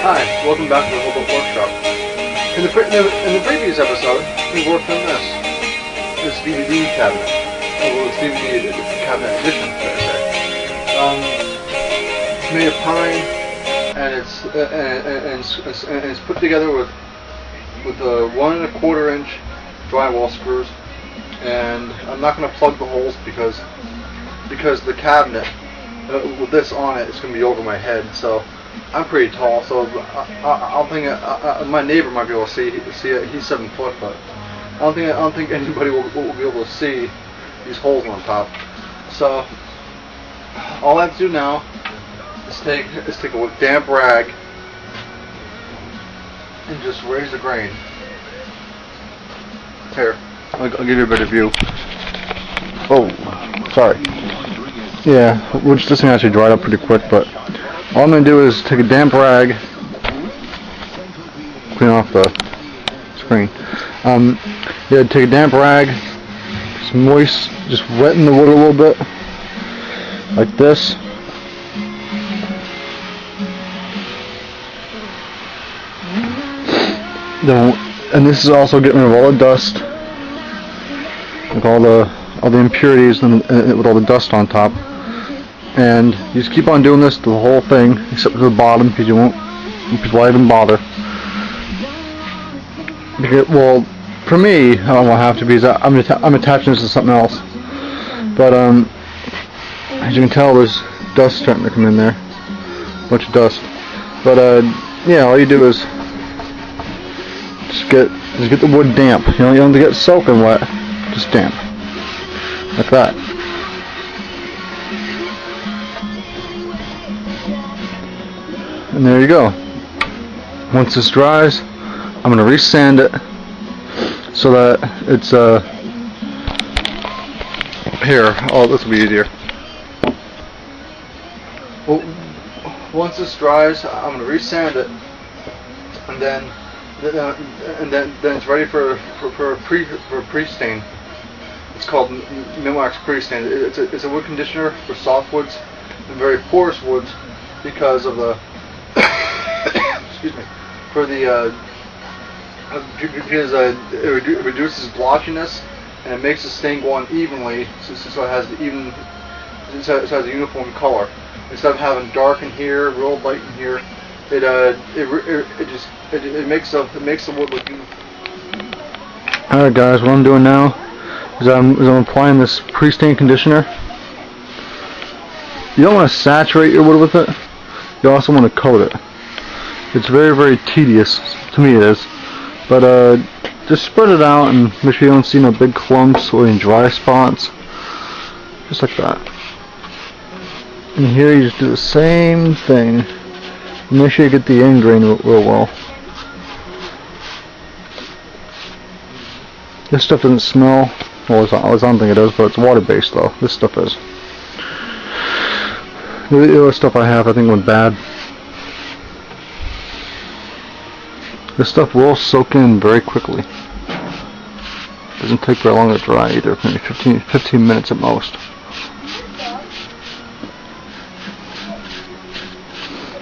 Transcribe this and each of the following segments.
Hi, welcome back to the Hobart Workshop. In the previous episode, we worked on this DVD cabinet. Well, this DVD cabinet edition, should I say. It's made of pine, and it's put together with 1 1/4 inch drywall screws. And I'm not going to plug the holes because the cabinet with this on it is going to be over my head. So I'm pretty tall, so I don't think my neighbor might be able to see it. He's 7 foot, but I don't think anybody will be able to see these holes on top. So all I have to do now is take a damp rag and just raise the grain. Here, I'll give you a better view. Oh, sorry. Yeah, which this thing actually dried up pretty quick, but all I'm going to do is take a damp rag, clean off the screen. Yeah, take a damp rag, just moist, just wetting the wood a little bit, like this. And this is also getting rid of all the dust, like all the impurities and with all the dust on top. And you just keep on doing this to the whole thing, except for the bottom, because you won't even bother. Because, well, for me, I don't have to, because I'm attaching this to something else. But as you can tell, there's dust starting to come in there, a bunch of dust. But yeah, all you do is just get the wood damp. You don't have to get soaking wet, just damp, like that. And there you go. Once this dries, I'm going to resand it so that it's here. Oh, this will be easier. Well, once this dries, I'm going to resand it, and then it's ready for a pre-stain. It's called Minwax pre-stain. It's a wood conditioner for soft woods and very porous woods because of the excuse me, for the because it reduces blotchiness and it makes the stain go on evenly, so it has it has a uniform color. Instead of having dark in here, real light in here, it makes the wood look uniform. All right, guys, what I'm doing now is I'm applying this pre-stain conditioner. You don't want to saturate your wood with it. You also want to coat it. It's very, very tedious. To me it is. But just spread it out and make sure you don't see no big clumps or any dry spots. Just like that. And here you just do the same thing. Make sure you get the end grain real well. This stuff doesn't smell. Well, I don't think it does, but it's water-based though. This stuff is. The other stuff I have, I think, went bad. This stuff will soak in very quickly. Doesn't take very long to dry either, maybe 15 minutes at most.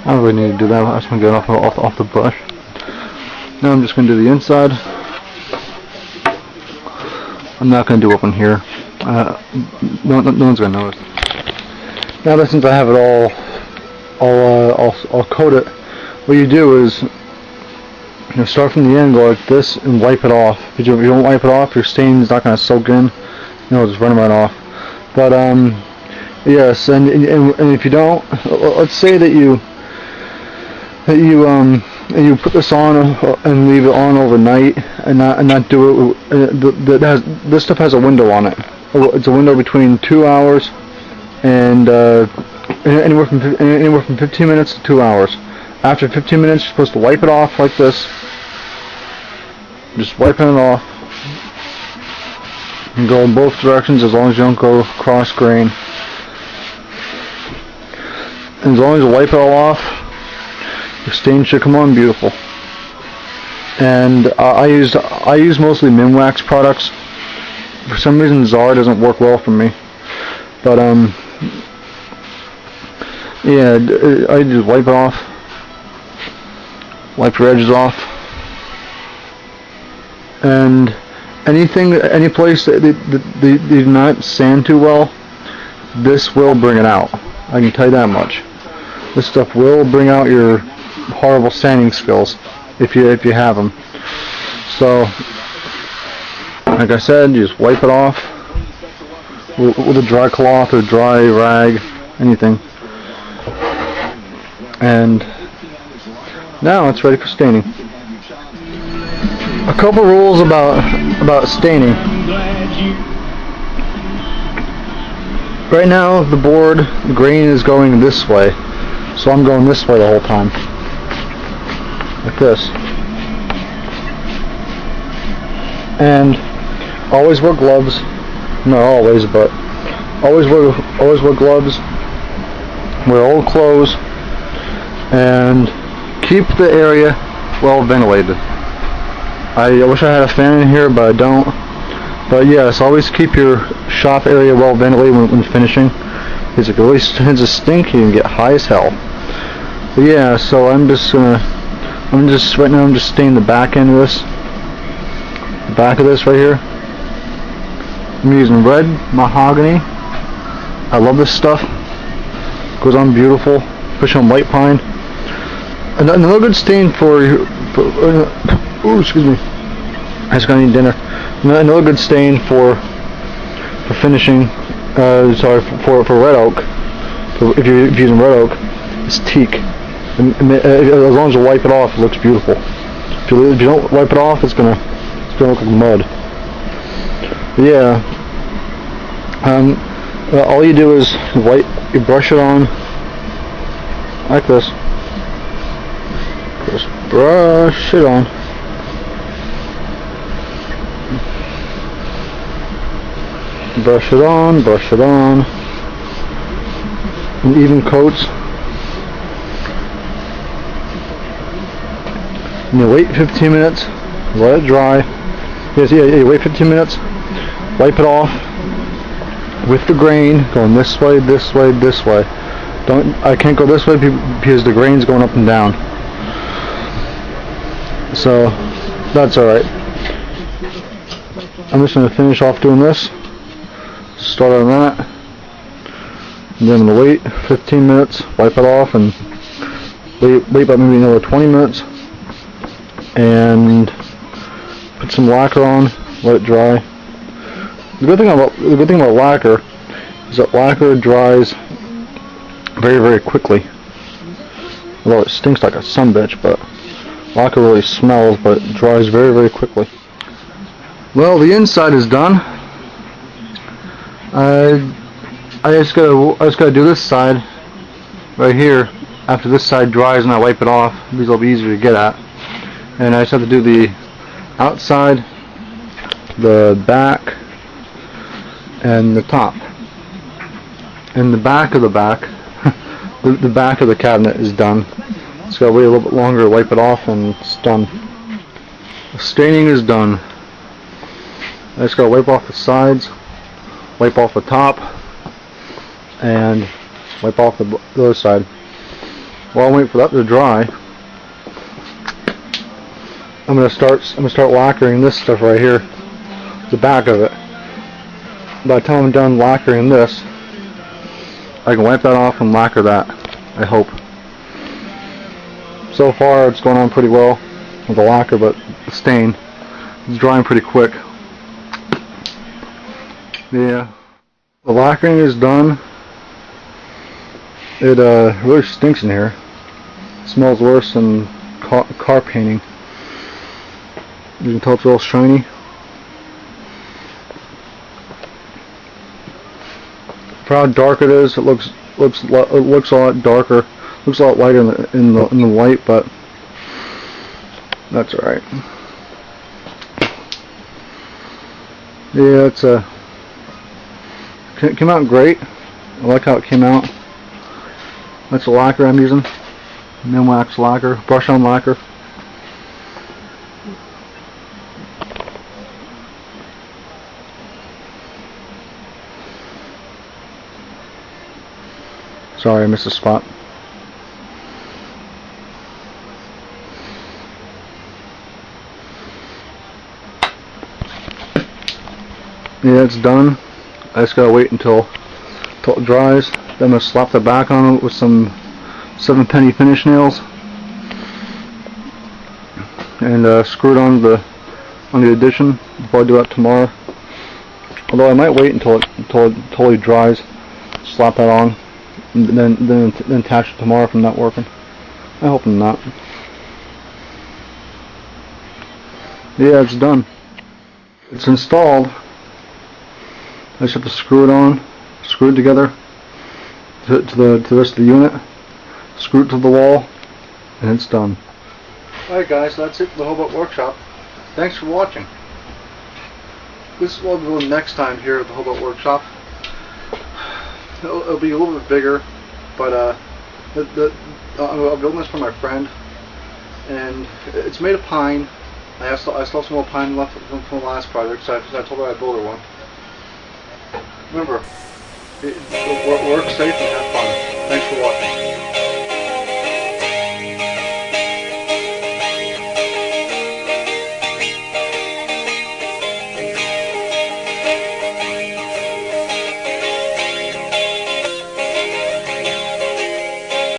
I don't really need to do that. I'm just going to get it off the brush. Now I'm just going to do the inside. I'm not going to do up in here. No one's going to notice. Now that since I have it all coated, what you do is start from the end, go like this, and wipe it off. If you don't wipe it off, your stain's not going to soak in. It'll just run right off. But yes, and if you don't, let's say that you put this on and leave it on overnight, and not do it. This stuff has a window on it. It's a window between 2 hours and anywhere from 15 minutes to 2 hours. After 15 minutes, you're supposed to wipe it off like this. Just wiping it off. And go in both directions as long as you don't go cross grain. And as long as you wipe it all off, your stain should come on beautiful. And I use mostly Minwax products. For some reason, Czar doesn't work well for me. But yeah, I just wipe it off. wipe your edges off. And any place that they do not sand too well, this will bring it out. I can tell you that much. This stuff will bring out your horrible sanding skills if you have them. So, like I said, you just wipe it off with a dry cloth or dry rag, anything. And now it's ready for staining. A couple rules about staining. Right now the grain is going this way, so I'm going this way the whole time, like this. And always wear gloves. Not always, but always wear gloves. Wear old clothes, and keep the area well ventilated. I wish I had a fan in here, but I don't. But yes, always keep your shop area well ventilated when finishing, because it really tends to stink. You can get high as hell. But yeah, so right now I'm just staining the back end of this. The back of this right here. I'm using red mahogany. I love this stuff. Goes on beautiful, especially on white pine. Another good stain for excuse me. I just gotta eat dinner. Another good stain for finishing. For red oak. If you're using red oak, it's teak. As long as you wipe it off, it looks beautiful. If you don't wipe it off, it's gonna look like mud. But yeah. All you do is you brush it on like this. Just brush it on. Brush it on. In even coats. And you wait 15 minutes, let it dry. Yes, yeah, you wait 15 minutes, wipe it off with the grain going this way. I can't go this way because the grain's going up and down. So that's alright. I'm just going to finish off doing this. Start on that. And then I'm going to wait 15 minutes, wipe it off, and wait about maybe another 20 minutes. And put some lacquer on, let it dry. The good thing about lacquer is that lacquer dries very, very quickly. Although it stinks like a sumbitch, but lacquer really smells, but it dries very, very quickly. Well, the inside is done. I just gotta do this side right here. After this side dries and I wipe it off, these will be easier to get at. And I just have to do the outside, the back, and the top. And the back of the back, the back of the cabinet is done. Just gotta wait a little bit longer to wipe it off, and it's done. The staining is done. I just gotta wipe off the sides, wipe off the top, and wipe off the other side. While I wait for that to dry, I'm gonna start lacquering this stuff right here, the back of it. By the time I'm done lacquering this, I can wipe that off and lacquer that, I hope. So far it's going on pretty well with the lacquer, but the stain is drying pretty quick. Yeah, the lacquering is done. It really stinks in here. It smells worse than car painting. You can tell it's real shiny. For how dark it is, it looks a lot darker. Looks a lot lighter in the light, but that's alright. Yeah, it came out great. I like how it came out. That's the lacquer I'm using. Minwax lacquer, brush on lacquer. Sorry, I missed a spot. Yeah, it's done. I just gotta wait until it dries. Then I'm gonna slap the back on it with some 7-penny finish nails and screw it on the addition. I'll probably do that tomorrow. Although I might wait until it totally dries, slap that on, and then attach it tomorrow if I'm not working. I hope I'm not. Yeah, it's done. It's installed. I just have to screw it on, screw it together to the rest of the unit, screw it to the wall, and it's done. Alright guys, that's it for the Hobart Workshop. Thanks for watching. This is what we'll do next time here at the Hobart Workshop. It'll be a little bit bigger, but I'm building this for my friend, and it's made of pine. I still have some more pine left from the last project, so I told her I'd build her one. Remember, work safe and have fun. Thanks for watching.